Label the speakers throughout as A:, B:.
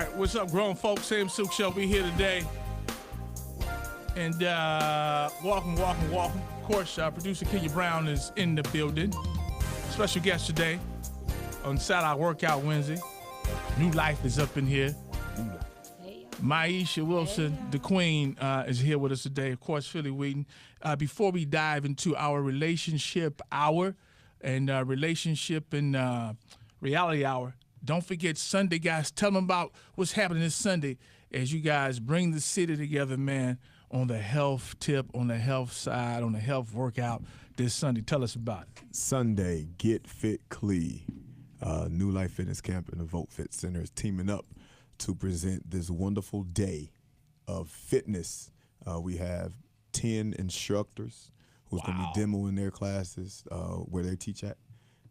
A: right, what's up, grown folks? Sam Silk Show. We here today. And welcome. Of course, producer Kenya Brown is in the building. Special guest today on Saturday Workout Wednesday. New Life is up in here. Maisha Wilson, the queen, is here with us today. Of course, Philly Wheaton. Before we dive into our relationship hour and relationship and reality hour, don't forget Sunday, guys. Tell them about what's happening this Sunday as you guys bring the city together, man, on the health tip, on the health side, on the health workout this Sunday. Tell us about it.
B: Sunday, Get Fit CLE, New Life Fitness Camp and the Vote Fit Center is teaming up to present this wonderful day of fitness. We have 10 instructors who's going to be demoing their classes where they teach at.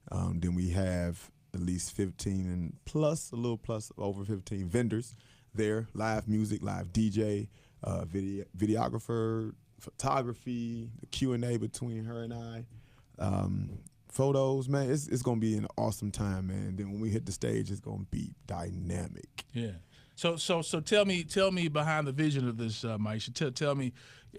B: Then we have at least 15 and plus, a little plus, over 15 vendors there, live music, live DJ, videographer, photography, the Q&A between her and I, photos, man. It's going to be an awesome time, man. And then when we hit the stage, it's going to be dynamic.
A: Yeah. So tell me behind the vision of this, Maisha. Tell me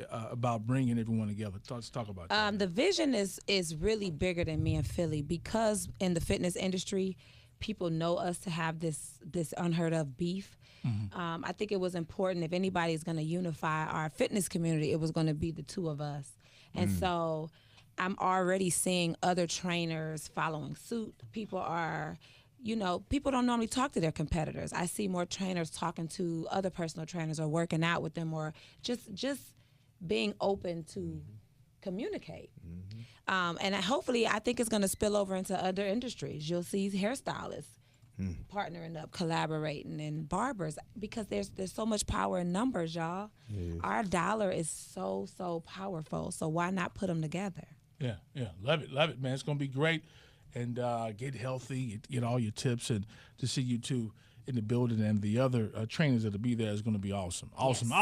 A: about bringing everyone together. Let's talk about that.
C: The vision is really bigger than me and Philly, because in the fitness industry, people know us to have this unheard of beef. Mm-hmm. I think it was important, if anybody is going to unify our fitness community, it was going to be the two of us. And so I'm already seeing other trainers following suit. People don't normally talk to their competitors. I see more trainers talking to other personal trainers or working out with them, or just being open to communicate. And hopefully, I think it's going to spill over into other industries. You'll see hairstylists partnering up, collaborating, and barbers, because there's so much power in numbers, y'all. Yes. Our dollar is so powerful, so why not put them together?
A: Yeah, love it, man. It's going to be great. And get healthy, get all your tips, and to see you two in the building and the other trainers that'll be there is going to be awesome. Awesome.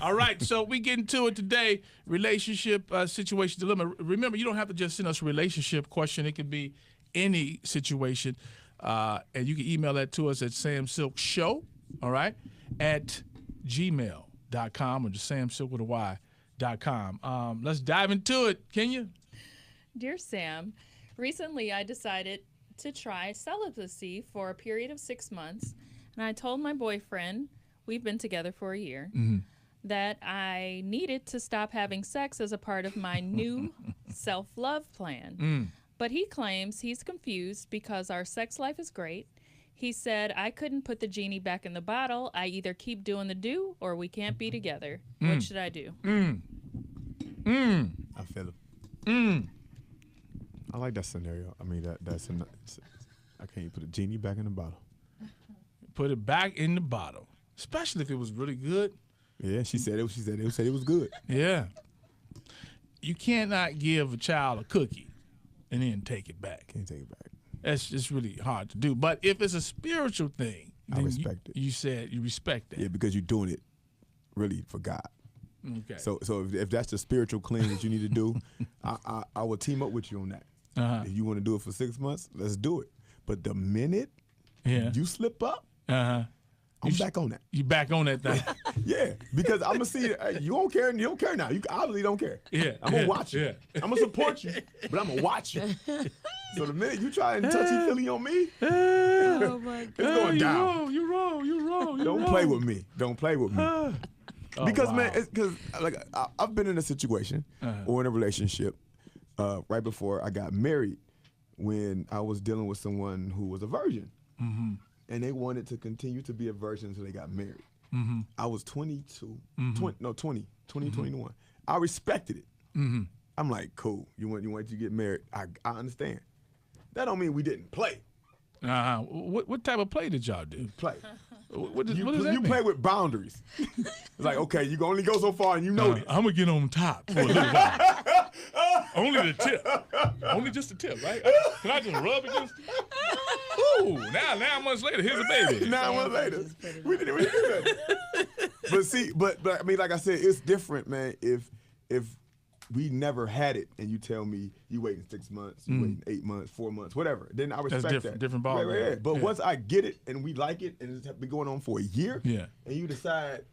A: All right, so we get into it today. Relationship situation dilemma. Remember, you don't have to just send us a relationship question. It could be any situation. And you can email that to us at samsilkshow, all right, at gmail.com or just samsilk.com. Let's dive into it. Kenya?
D: Dear Sam, recently I decided to try celibacy for a period of 6 months, and I told my boyfriend, we've been together for a year, that I needed to stop having sex as a part of my new self-love plan. But he claims he's confused because our sex life is great. He said I couldn't put the genie back in the bottle. I either keep doing the do or we can't be together. What should I do?
B: I feel it. I like that scenario. I mean, that's I can't put a genie back in the bottle.
A: Put it back in the bottle, especially if it was really good.
B: Yeah, she said it was good.
A: Yeah. You cannot give a child a cookie and then take it back.
B: Can't take it back.
A: That's just really hard to do. But if it's a spiritual thing,
B: I respect it.
A: You said you respect that.
B: Yeah, because you're doing it really for God.
A: Okay.
B: So if that's the spiritual clean that you need to do, I will team up with you on that. If you want to do it for 6 months, let's do it. But the minute you slip up, I'm back on that.
A: You back on that thing.
B: Yeah, because I'm gonna see you don't care. You don't care now. You obviously don't care.
A: Yeah,
B: I'm gonna watch you. I'm gonna support you, but I'm gonna watch you. So the minute you try and touchy feely on me,
C: Oh my God.
B: it's going down.
A: You're wrong.
B: Don't play with me. Don't play with me. Because man, because like I've been in a situation or in a relationship right before I got married, when I was dealing with someone who was a virgin. And they wanted to continue to be a virgin until they got married. I was 22, 21. I respected it. I'm like, cool, you want to get married. I understand. That don't mean we didn't play.
A: What type of play did y'all do?
B: Play.
A: What does that
B: You
A: mean?
B: play with boundaries. It's like, okay, you can only go so far and you know this.
A: I'm going to get on top for a little while. Only the tip. Only just the tip, right? Can I just rub against it? Ooh, now 9 months later, here's a baby.
B: 9 months later. We didn't do that. But see, but I mean, like I said, it's different, man, if we never had it, and you tell me you waiting 6 months, you waiting 8 months, 4 months, whatever, then I respect that.
A: Different ball.
B: Right. But once I get it and we like it, and it's been going on for a year, and you decide,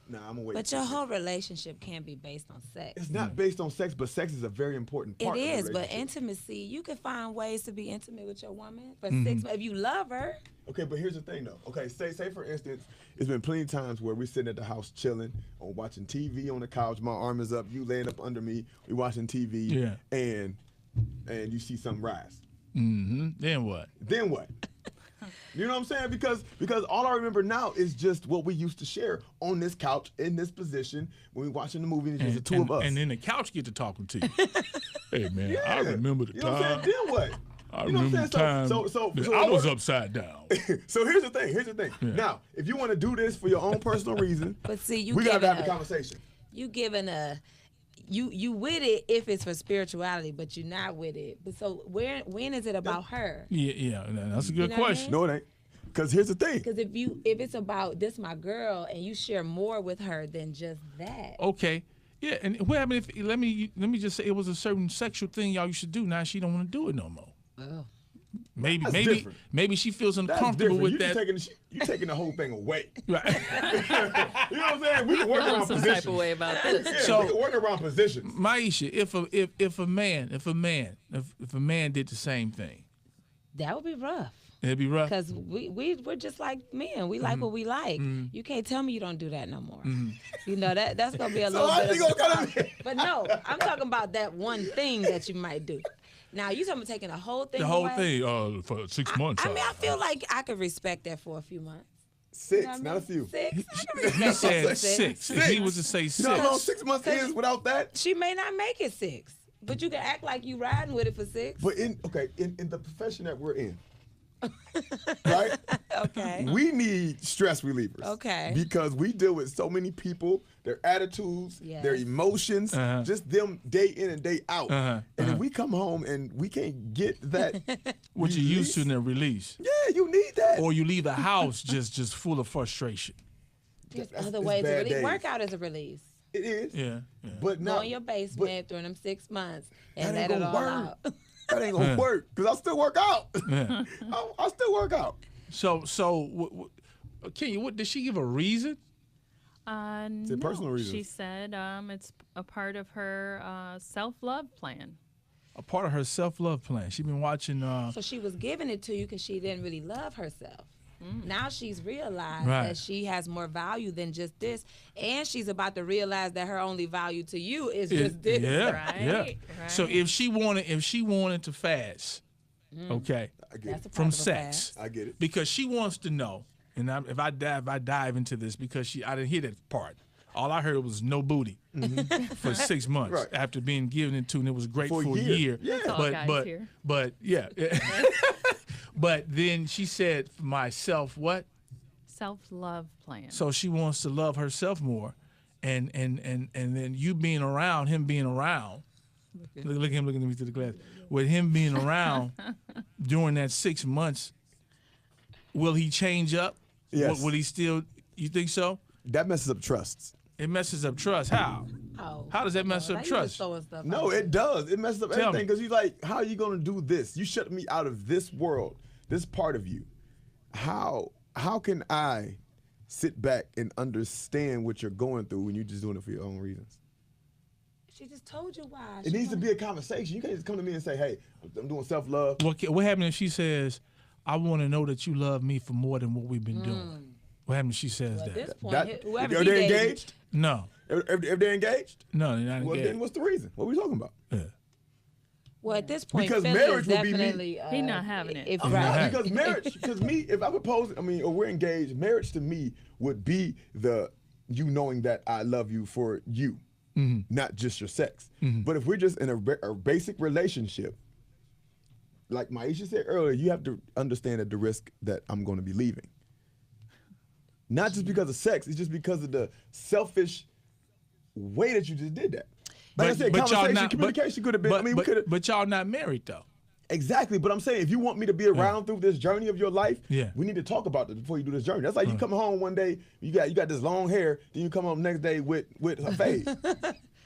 B: nah, I'm gonna wait.
C: But your whole relationship can't be based on sex.
B: It's not based on sex, but sex is a very important part.
C: It
B: of the
C: is, but
B: relationship.
C: intimacy, you can find ways to be intimate with your woman for 6 months if you love her.
B: Okay, but here's the thing though. Okay, say for instance, it's been plenty of times where we're sitting at the house chilling or watching TV on the couch. My arm is up, you laying up under me. We watching TV, and you see something rise.
A: Then what?
B: Then what? You know what I'm saying? Because all I remember now is just what we used to share on this couch in this position when we watching the movie. And it's just the two of us.
A: And then the couch get to talking to you. Hey man, I remember the
B: You know what I'm
A: time.
B: saying? Then what?
A: I
B: You know
A: remember
B: what
A: the
B: I'm
A: time
B: saying?
A: that I was upside down.
B: So here's the thing. Now, if you want to do this for your own personal reason,
C: But see,
B: we gotta have a conversation.
C: You giving you with it if it's for spirituality, but you're not with it. But so when is it about her?
A: Yeah, that's a good
C: know what I
A: question.
C: mean?
B: No, it ain't. Because here's the thing.
C: Because if it's about this my girl and you share more with her than just that.
A: Okay. Yeah, and what happened if let me just say it was a certain sexual thing y'all used to do. Now she don't want to do it no more.
C: Oh.
A: Maybe she feels
B: That's
A: uncomfortable
B: different.
A: with that.
B: You taking the whole thing away.
A: Right.
B: You know what I'm saying? We can work around
D: Some
B: positions.
D: type of way about this.
B: Yeah,
A: So-
B: we can work around positions.
A: Maisha, if a man did the same thing,
C: That would be rough.
A: it'd be rough.
C: Because we're just like men. We like what we like. You can't tell me you don't do that no more. You know, that's going to be a
B: So
C: little
B: how
C: bit
B: you
C: of
B: gonna
C: a
B: cut
C: problem. But no, I'm talking about that one thing that you might do. Now, you talking about taking the whole thing
A: The whole
C: away?
A: thing for 6 months.
C: I mean, I feel like I could respect that for a few months.
B: 6,
C: You know what I
B: not a
C: mean?
B: few.
C: 6? I can
A: He
C: respect that
A: said
C: for
A: 6. If he was to say
B: You know how long
A: 6,
B: 6 months is without that?
C: She may not make it 6, but you can act like you riding with it for 6.
B: But in the profession that we're in, right?
C: Okay.
B: We need stress relievers.
C: Okay.
B: Because we deal with so many people, their attitudes,
C: Yes.
B: their emotions, just them day in and day out. And if we come home and we can't get that,
A: what you used to
B: release,
A: in the release,
B: yeah, you need that.
A: or you leave the house just full of frustration.
C: There's
B: That's-
C: other
B: it's
C: ways to
B: bad
C: release.
B: days.
C: Workout is a release.
B: It is.
A: Yeah.
B: But
C: Go
B: not
C: in your basement during them 6 months and
B: That
C: let
B: ain't
C: it all
B: gonna
C: out.
B: That ain't gonna work because I still work out.
A: Yeah.
B: I still work out.
A: So Kenya, what did she give a reason?
D: No,
B: personal reasons.
D: She said it's a part of her self-love plan.
A: A part of her self-love plan. She been watching.
C: So she was giving it to you because she didn't really love herself. Now she's realized
A: Right.
C: that she has more value than just this, and she's about to realize that her only value to you is just this.
A: Yeah,
D: Right,
A: yeah.
D: right.
A: So if she wanted to fast, okay,
B: I get
C: That's a
B: it.
A: from
C: part of a
A: sex,
C: fast.
B: I get it.
A: because she wants to know, and if I dive into this because I didn't hear that part. All I heard was no booty for 6 months
B: Right.
A: after being given it to, and it was great for a
B: year.
A: year.
B: Yeah.
D: That's all guys here.
A: But yeah. But then she said, for myself, what?
D: Self-love plan.
A: So she wants to love herself more, and then you being around, him being around. Look at him looking at me through the glass. With him being around during that 6 months, will he change up?
B: Yes.
A: Will he still? You think so?
B: That messes up trusts.
A: It messes up trust. How?
C: Oh,
A: How does that mess
C: now
A: up
C: you just
A: trust?
C: throwing stuff
B: No,
C: out
B: it does. It messes up
A: Tell
B: everything
A: me.
B: because you're like, how are you gonna do this? You shut me out of this world, this part of you. How can I sit back and understand what you're going through when you're just doing it for your own reasons?
C: She just told you why.
B: It needs to be a conversation. You can't just come to me and say, hey, I'm doing self-love.
A: What happened if she says, "I want to know that you love me for more than what we've been doing"? What happened if she says
C: At this
A: that?
C: point, whoever
B: Are
C: he
B: they
C: dated-
B: engaged?
A: No,
B: If they're engaged,
A: no, they're not
B: well, then
A: engaged.
B: what's the reason? What are we talking about?
A: Yeah.
C: Well, at this point,
B: Because
C: Philly
B: marriage
C: is
B: would be me.
C: definitely.
D: He not having it.
C: If,
A: I'm
C: right.
A: not having
B: Because marriage, because me, if I propose, or we're engaged, marriage to me would be you knowing that I love you for you, not just your sex. But if we're just in a basic relationship, like Maisha said earlier, you have to understand that the risk that I'm going to be leaving. Not just because of sex, it's just because of the selfish way that you just did that. Like I said, conversation, communication could have been. We could have.
A: But y'all not married though.
B: Exactly, but I'm saying if you want me to be around through this journey of your life,
A: Yeah.
B: we need to talk about this before you do this journey. That's like you come home one day, you got this long hair, then you come home the next day with a fade.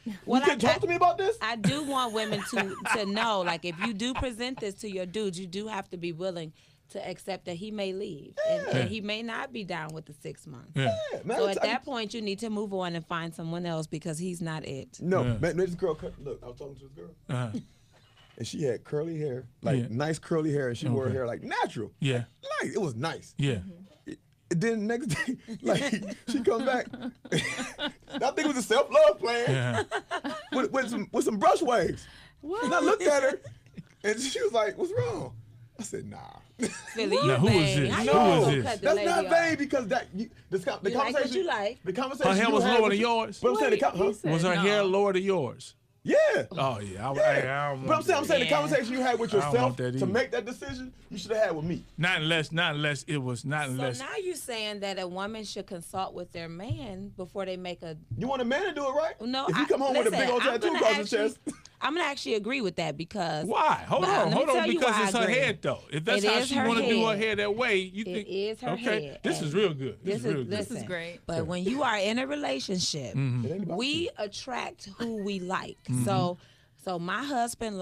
B: You can talk to me about this?
C: I do want women to know, like, if you do present this to your dude, you do have to be willing to accept that he may leave and he may not be down with the 6 months.
A: Yeah.
B: Man,
C: So at that point, you need to move on and find someone else because he's not it.
B: No, man, this girl, look, I was talking to this girl. And she had curly hair, like nice curly hair, and she wore her hair like natural.
A: Yeah.
B: Nice. It was nice.
A: Yeah.
B: Then next day, like she come back, I think it was a self-love plan with some brush waves.
C: What?
B: And I looked at her, and she was like, "What's wrong?" I said, "Nah."
C: Philly, you
A: Now, who is
C: vain.
A: this?
C: How
A: Who
C: you
A: is
C: gonna
A: this?
C: cut the
B: That's
C: lady
B: not
C: off?
B: vain because the
C: You like
B: conversation.
C: what you like.
B: The conversation.
A: Her hair
B: you
A: was
B: had
A: lower
B: with
A: than
B: your-
A: yours?
B: But I'm saying
D: Wait, he said
A: Was her
D: no.
A: hair lower than yours?
B: Yeah.
A: Oh, yeah. I don't
B: But I'm saying the
D: Yeah.
B: conversation you had with
A: I don't
B: yourself
A: want that
B: to
A: either.
B: make that decision, you should have had with me.
A: Not unless it was not
C: So
A: unless.
C: now you're saying that a woman should consult with their man before they make a.
B: You want a man to do it right?
C: No,
B: If you come home with a big old tattoo across his chest.
C: I'm gonna actually agree with that because.
A: Why? Hold
C: Let
A: on,
C: me
A: hold on,
C: tell you
A: because
C: why
A: it's
C: I
A: her
C: agree.
A: head though. If that's
C: It
A: how
C: is
A: she
C: her
A: want to do her
C: head.
A: hair that way, you
C: It
A: think
C: is her
A: okay,
C: head,
A: this is
C: and
A: real good. This is real good.
D: This is great.
C: But when you are in a relationship,
B: It ain't about
C: we
B: you.
C: attract who we like.
A: Mm-hmm.
C: So my husband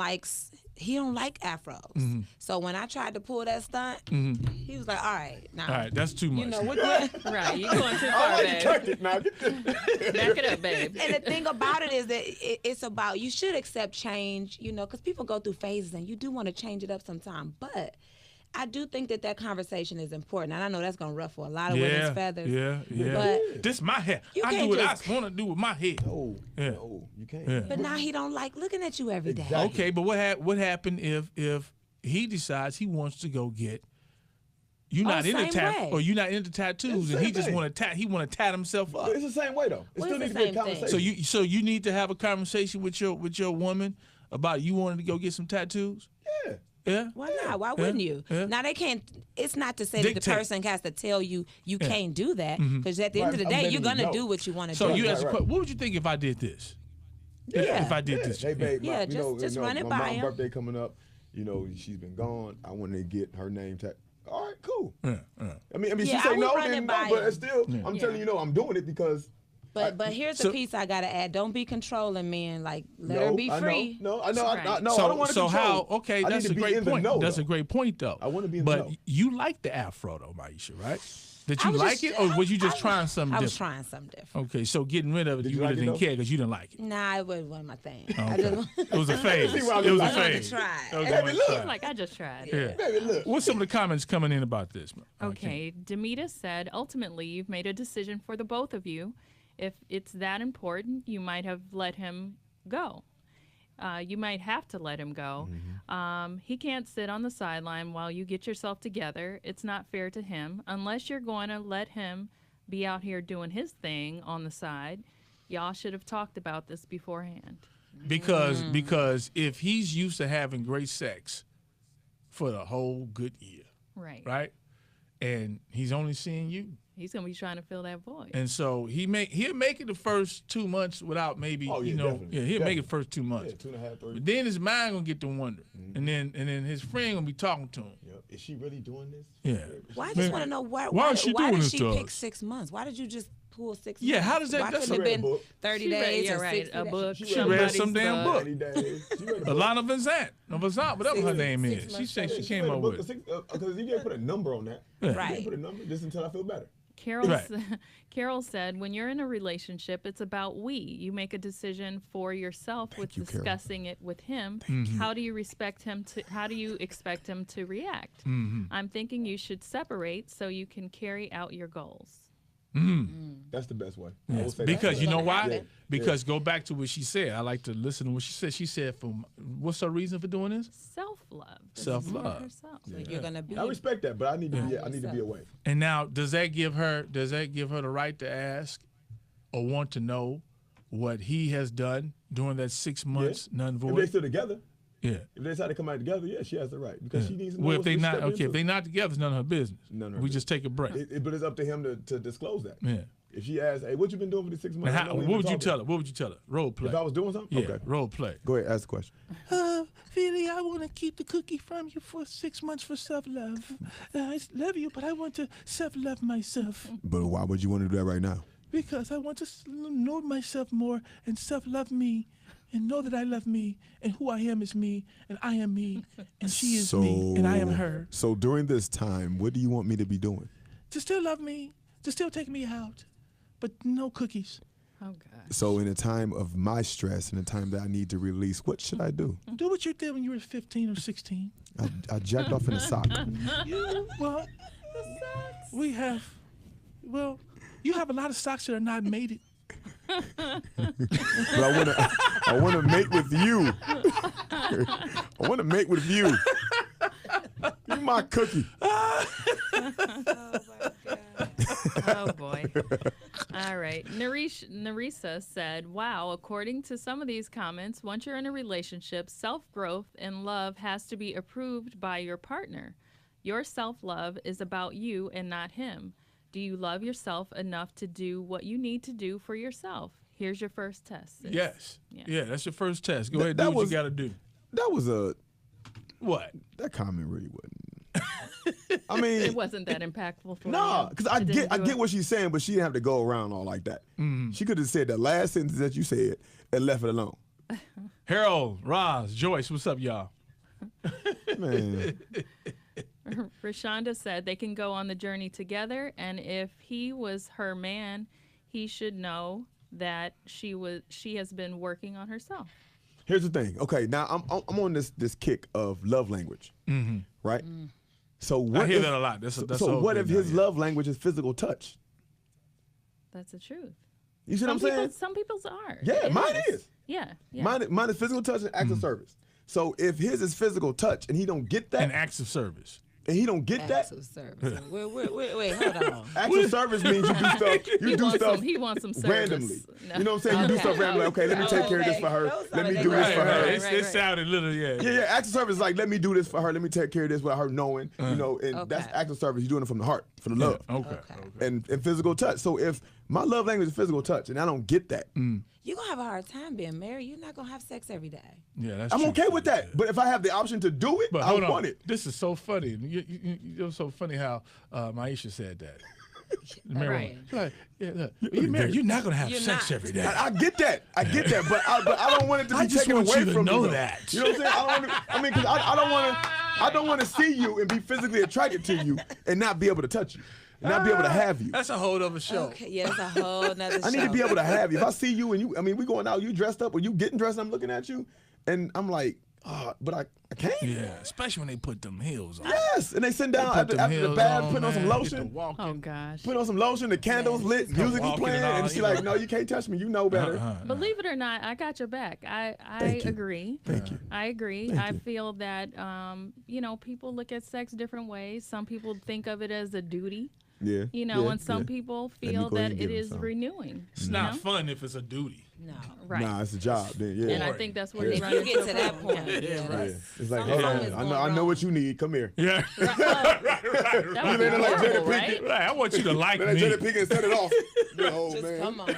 C: he don't like afros.
A: Mm-hmm.
C: So when I tried to pull that stunt, he was like, all right, now.
A: All right, that's too much.
C: You know, we're good.
D: Right, you're going too
B: I
D: far,
B: like
D: babe.
B: tucked it now.
D: Back it up, babe.
C: And the thing about it is that it's about, you should accept change, you know, because people go through phases and you do want to change it up sometime. But I do think that conversation is important. And I know that's going to ruffle a lot of women's feathers.
A: Yeah.
C: But
A: This my hair.
C: You
A: I do
C: can't
A: what
C: just-
A: I want to do with my hair.
B: No,
A: Yeah.
B: no, you can't.
A: Yeah.
C: But now he don't like looking at you every day.
B: Exactly.
A: Okay, but what happened if he decides he wants to go get you not into
C: same way.
A: or you not into tattoos
B: It's the
A: and he
B: same
A: just
B: thing.
A: want to he want to tat himself up.
B: It's the same way though. It
C: Well,
B: still
C: it's
B: needs
C: the
B: to be a
C: same thing.
B: conversation.
A: So you need to have a conversation with your woman about you wanting to go get some tattoos.
B: Yeah.
A: Yeah.
C: Why not? Why wouldn't you?
A: Yeah.
C: Now they can't. It's not to say that the
A: Dictate.
C: person has to tell you can't do that, because at the end of the
B: Right, I'm
C: day, you're
B: letting you
C: gonna
B: know.
C: do what you want to
A: So
C: do.
A: you ask,
B: right.
A: what would you think if I did this?
C: Yeah.
A: If I did this.
B: Hey, babe,
C: Yeah,
B: my,
C: just run it
B: my
C: by
B: mom's
C: him.
B: birthday coming up. You know, she's been gone. I want to get her name tattooed. All right, cool.
A: Yeah.
B: I mean,
C: Yeah,
B: she
C: I
B: say
C: would
B: no,
C: run
B: then
C: it
B: no,
C: by
B: but
C: him.
B: it's still, I'm telling you, no, I'm doing it because.
C: But here's
A: So-
C: the piece I gotta add. Don't be controlling men. Like let her
B: No,
C: be
B: I know.
C: free.
B: No, I know. I
D: Right.
B: no, I
A: So
B: don't want to
A: so
B: control.
A: how? Okay,
B: I
A: that's
B: need
A: a
B: to be
A: great
B: in the
A: point.
B: know,
A: That's
B: though.
A: a great point though.
B: I wanna be in the
A: But
B: know.
A: you like the afro though, Maisha, right? Did
C: I
A: you
C: was
A: like
C: just-
A: it, or was you just
C: I-
A: trying something
C: I was
A: different?
C: trying something different.
A: Okay, so getting rid of it,
B: Did
A: you
B: you like
A: really
B: it,
A: didn't
B: though?
A: care because you didn't like it.
C: Nah, it wasn't one of my things. I
A: Okay.
C: just,
A: It was a phase.
B: See why I
A: It was a
B: like it.
A: phase.
C: try.
A: Okay,
B: Baby,
A: one
B: look.
A: try.
D: Like, I just tried.
A: Yeah.
B: Baby, look.
A: What's some of the comments coming in about this?
D: Okay, Demita said, ultimately, you've made a decision for the both of you. If it's that important, you might have let him go. You might have to let him go. He can't sit on the sideline while you get yourself together. It's not fair to him. Unless you're going to let him be out here doing his thing on the side, y'all should have talked about this beforehand.
A: Because if he's used to having great sex for the whole good year, right? And he's only seeing you.
D: He's going to be trying to fill that void.
A: And so he'll make it the first 2 months without maybe,
B: Oh, yeah, definitely.
A: he'll make it the first 2 months.
B: Yeah, 2.5, 3.
A: But then his mind gonna get to wonder, and then his friend gonna be talking to him.
B: Yep. Is she really doing this?
A: Yeah.
C: Well, I just want to know
A: why is she doing
C: did
A: this
C: she
A: to
C: pick
A: us?
C: 6 months? Why did you just pull 6
A: Yeah,
C: months?
A: how does that-
C: Why
A: that's
C: couldn't
B: a-
C: it been
B: Book.
C: 30
D: She read-
C: days
D: yeah,
C: or
D: right,
C: 60
D: a
C: days?
D: book.
B: She read
D: somebody's
A: some damn book.
B: 90 days. She read a book.
A: Alana Vanzant, whatever her name
C: 6
A: is.
C: months
A: She said
C: straight.
A: she came
B: read a
A: up
B: book
A: with it.
B: because you can't put a number on that.
A: Yeah.
B: You
C: Right.
B: can't put a number just until I feel better.
D: Carol said, when you're in a relationship, it's about we. You make a decision for yourself with
B: you, Carol.
D: discussing it with him. How do you expect him to react? I'm thinking you should separate so you can carry out your goals.
B: That's the best way. I will
A: Yes,
B: say
A: because
B: that.
A: you know why?
C: happen.
A: Because go back to what she said. I like to listen to what she said. She said, what's her reason for doing this?
D: Self-love. This is
A: Self-love.
D: for herself.
C: So you're gonna be.
B: I respect that, but I need to be away.
A: And now, does that give her the right to ask or want to know what he has done during that 6 months none
B: If they
A: void?
B: still together,
A: Yeah.
B: if they decide to come out together, yeah, she has the right because she needs to know
A: Well, if
B: what
A: they
B: she's
A: not
B: stepping
A: okay, if
B: into.
A: they not together, it's none of her business.
B: None of her
A: We just take a break.
B: But it's up to him to disclose that.
A: Yeah.
B: If she asks, "Hey, what you been doing for the 6 months?"
A: Now,
B: I know we
A: what
B: been
A: would you
B: talking.
A: tell her? What would you tell her? Role play.
B: If I was doing something,
A: Yeah.
B: okay.
A: Role play.
B: Go ahead, ask the question.
A: Philly, I want to keep the cookie from you for 6 months for self-love. I love you, but I want to self-love myself.
B: But why would you want to do that right now?
A: Because I want to know myself more and self-love me and know that I love me and who I am is me and I am me and she is me and I am her.
B: So during this time, what do you want me to be doing?
A: To still love me, to still take me out, but no cookies.
D: Oh, God.
B: So in a time of my stress, in a time that I need to release, what should I do?
A: Do what you did when you were 15 or 16.
B: I jacked off in the sock.
A: Well, we have, well, you have a lot of socks that are not mated.
B: But I wanna mate with you. I wanna mate with you. You're my cookie.
C: Oh my God.
D: Oh, boy. All right. Narisa said, wow, according to some of these comments, once you're in a relationship, self-growth and love has to be approved by your partner. Your self-love is about you and not him. Do you love yourself enough to do what you need to do for yourself? Here's your first test. sis.
A: Yes.
D: Yeah.
A: Yeah, that's your first test. Go ahead, do what you got to do.
B: That was
A: What?
B: that comment really wasn't. I mean,
D: It wasn't that impactful for
B: no,
D: you.
B: because I
D: It didn't do
B: get
D: it?
B: what she's saying, but she didn't have to go around all like that.
A: Mm-hmm.
B: She could have said that last sentence that you said and left it alone.
A: Harold, Roz, Joyce, what's up, y'all?
B: Man,
D: Rashonda said they can go on the journey together, and if he was her man, he should know that she has been working on herself.
B: here's the thing. Okay, now I'm on this kick of love language, right? So what
A: I hear
B: if,
A: that a lot. That's the
B: so
A: whole
B: what
A: thing
B: if
A: now,
B: his
A: yeah.
B: love language is physical touch?
D: That's the truth.
B: You see what I'm saying?
D: Some people's are.
B: Yeah,
D: It
B: mine is.
D: Yeah.
B: Mine is physical touch and acts of service. So if his is physical touch and he don't get that,
A: And acts of service.
B: and he don't get that,
C: Acts of service. Wait, hold on.
B: acts of service means you do stuff. You do stuff
D: He wants some service.
B: randomly.
D: No.
B: You know what I'm saying? You do
C: Okay.
B: stuff randomly. Okay, let me take care of this for her.
C: Those
B: Let me
C: are
B: do
C: the-
B: this
C: Right,
B: for her.
C: right,
A: It sounded little, yeah.
B: Yeah, acts of service is like, let me do this for her. Let me take care of this without her knowing. You know, and that's
C: Okay.
B: acts of service. You're doing it from the heart, from the love.
A: Okay.
B: And physical touch. So if my love language is physical touch and I don't get that,
C: You're going to have a hard time being married. You're not going to have sex every day.
A: Yeah, that's
B: I'm
A: true.
B: okay with that. But if I have the option to do it,
A: But
B: I
A: hold on.
B: want it.
A: This is so funny. It was so funny how Maisha said that. Remember?
D: Right.
A: She's like, yeah, look, you're married. You're not going to have
C: You're
A: sex
C: not.
A: every day.
B: I get that. I get that. But I don't want it to be
A: I just
B: taken
A: want
B: away
A: you to
B: from
A: know
B: me. though.
A: that.
B: You know what I'm saying? I don't want to, I mean, because I don't want to see you and be physically attracted to you and not be able to touch you. And not be able to have you.
A: That's a whole other show.
C: Okay, yeah, that's a whole nother show.
B: I need to be able to have you. If I see you and we going out, you dressed up or you getting dressed and I'm looking at you and I'm like, oh, but I can't.
A: Yeah, especially when they put them heels on.
B: Yes. And they sit down
A: Put them
B: after the
A: heels
B: bath,
A: on,
B: putting on some
A: man, get
B: lotion.
A: to walking.
D: Oh, gosh.
B: Put on some lotion, the candles lit, music is
A: walking
B: playing,
A: and all,
B: and she's
A: you
B: like,
A: know.
B: no, you can't touch me. You know better.
D: Believe it or not, I got your back. I
B: Thank you.
D: agree.
B: Thank you.
D: I agree.
B: Thank
D: I
B: you.
D: feel that people look at sex different ways. Some people think of it as a duty.
B: Yeah.
D: And some people
B: me
D: feel
B: go ahead
D: that
B: and
D: it
B: give him
D: is
B: some.
D: renewing.
A: It's
D: you
A: not
D: know?
A: fun if it's a duty.
C: No.
D: Right.
B: Nah, it's a job. Then, yeah.
D: And I think that's where
C: If
D: you run
C: you
D: into
C: get to
D: a
C: that
D: problem.
C: point,
A: Yeah,
C: yeah,
A: right.
C: that's-
B: It's like,
C: something
B: hold
C: is
B: on.
C: going
B: I know
C: wrong.
B: what you need. Come here.
A: Yeah.
D: That would be
B: You like Jada
D: horrible,
B: Pinkett?
D: right?
A: Right, I want you to like
B: Let
A: me.
B: Jada Pinkett set it off. No,
C: Just
B: man.
C: come on.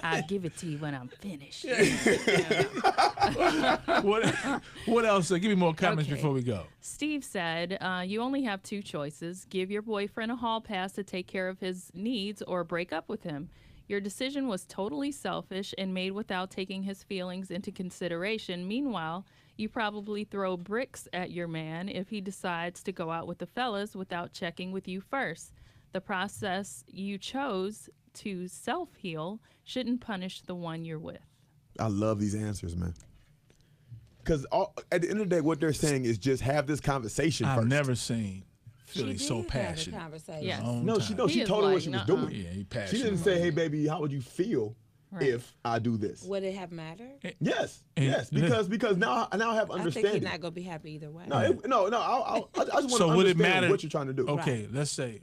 D: I'll give it to you when I'm finished.
A: What else? Give me more comments
D: Okay.
A: before we go.
D: Steve said, you only have two choices. Give your boyfriend a hall pass to take care of his needs or break up with him. Your decision was totally selfish and made without taking his feelings into consideration. Meanwhile, you probably throw bricks at your man if he decides to go out with the fellas without checking with you first. The process you chose to self-heal shouldn't punish the one you're with.
B: I love these answers, man. Because at the end of the day, what they're saying is just have this conversation
A: I've
B: first.
A: never seen Philly
C: She
A: so
C: did have a
A: passionate.
C: conversation.
D: Yes.
B: No, she
D: He is
B: told her what
D: like,
B: she was
D: nuh-uh.
B: doing.
A: Yeah, he
B: She
A: passionate.
B: didn't say, hey, baby, how would you feel
D: Right.
B: if I do this?
C: Would it have mattered?
B: Yes,
A: And-
B: yes, because now I have
C: I think
B: understanding.
C: he's not going to be happy either way.
B: No, I just want
A: So
B: to
A: would it
B: understand
A: matter
B: what you're trying to do.
A: Okay, let's say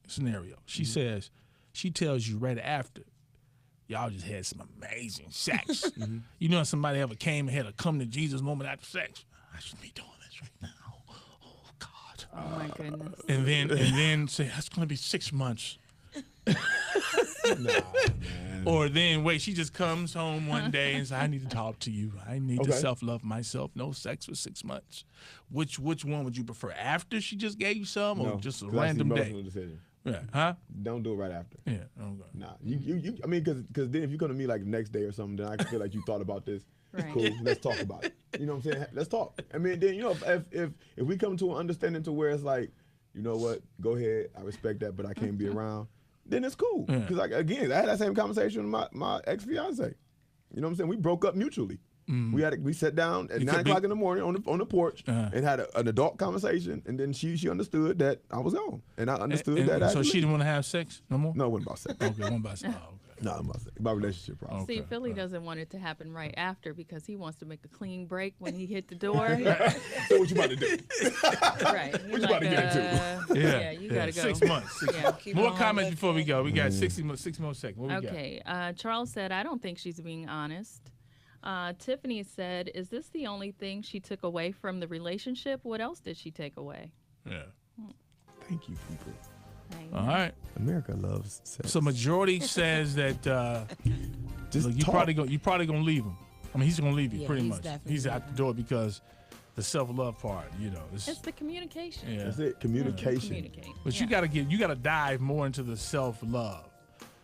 A: scenario. She says, she tells you right after, y'all just had some amazing sex. You know, somebody ever came and had a come to Jesus moment after sex. I shouldn't be doing this right now. Oh God.
D: Oh, my goodness.
A: And then say that's gonna be 6 months. Or then wait, she just comes home one day and says, I need to talk to you. I need to
B: Okay.
A: self-love myself. No sex for 6 months. Which one would you prefer? After she just gave you some or just a random day?
B: Decision.
A: Yeah. Huh?
B: Don't do it right after.
A: Yeah. Okay.
B: Nah. You. I mean, because then if you come to me like the next day or something, then I can feel like you thought about this.
D: Right.
B: Cool. Let's talk about it. You know what I'm saying? Let's talk. I mean, then if we come to an understanding to where it's like, you know what? Go ahead. I respect that, but I can't be around. Then it's cool. Because again, I had that same conversation with my ex fiance. You know what I'm saying? We broke up mutually. We sat down at 9 o'clock in the morning on the porch and had an adult conversation, and then she understood that I was gone, and I understood that.
A: So she didn't want to have sex no more.
B: No, it wasn't about sex.
A: Okay, one about sex. Oh, okay.
B: No, it wasn't about relationship problems.
D: See, Philly doesn't want it to happen right after because he wants to make a clean break when he hit the door.
B: So what you about to do?
D: Right.
B: What you about to get into?
D: Yeah, you gotta go.
A: 6 months.
D: Yeah.
A: More comments before we go. We got 60 more seconds. What we
D: Okay. Charles said, I don't think she's being honest. Tiffany said, is this the only thing she took away from the relationship? What else did she take away?
A: got? Yeah.
B: Thank you, people.
A: All right.
B: America loves sex.
A: So majority says that
B: Just
A: look, you
B: talk.
A: probably gonna leave him. I mean, he's gonna leave you pretty
C: he's
A: much.
C: definitely
A: He's out the door because the self-love part,
D: It's the communication.
A: yeah.
B: That's it. Communication.
D: Communicate.
A: But
D: Yeah.
A: you gotta dive more into the self-love.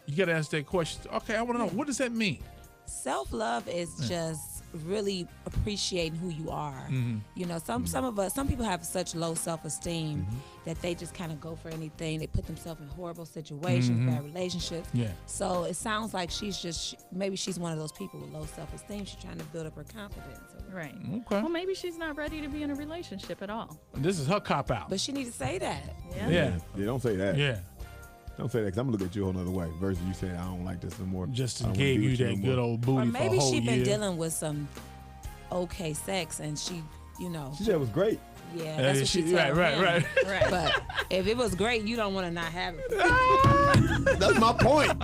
A: You gotta ask that question. Okay, I want to know, what does that mean?
C: Self-love is just really appreciating who you are.
A: Mm-hmm.
C: You know, some people have such low self-esteem
A: Mm-hmm.
C: that they just kind of go for anything. They put themselves in horrible situations, bad relationships.
A: Mm-hmm. Yeah.
C: So it sounds like maybe she's one of those people with low self-esteem. She's trying to build up her confidence.
D: Right.
A: Okay.
D: Well, maybe she's not ready to be in a relationship at all.
A: This is her cop out.
C: But she needs to say that.
A: Yeah.
B: Yeah, don't say that.
A: Yeah.
B: Don't say that, because I'm going to look at you a whole other way versus you saying, I don't like this no more.
A: Just
B: I don't wanna
A: gave
B: be
A: you
B: with
A: that
B: no
A: good
B: more.
A: old booty
C: Or
A: for a
C: maybe
A: whole
C: she's been
A: year.
C: dealing with some okay sex and she, you know,
B: She said it was great.
C: yeah, that's what she told
A: right.
C: him.
D: Right.
C: But if it was great, you don't want to not have it.
B: That's my point.